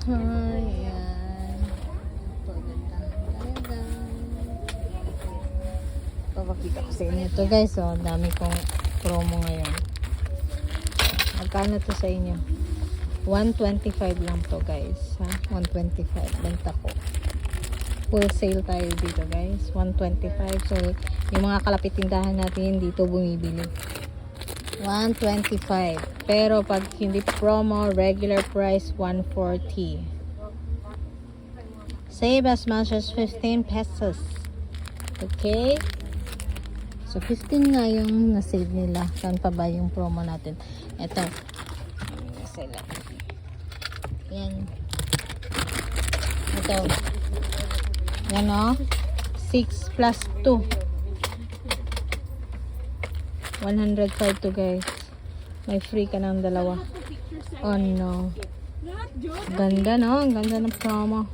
Ayan. Paganda talaga. Papakita ko sa inyo ito guys. Oh, dami kong promo ngayon. Magkano to sa inyo? 125 lang to guys. Ha? 125. Benta ko. Full sale tayo dito guys. 125. So, yung mga kalapit tindahan natin dito bumibili. 125. Pero pag hindi promo, regular price 140. Save as much as 15 pesos. Okay? So 15 nga yung na-save nila. Saan pa ba yung promo natin? Ito. Sila. Yan. Ito. Yan o. 6 plus 2. 105 to guys. May free ka ng dalawa. Oh no. Ganda no? Ang ganda ng promo.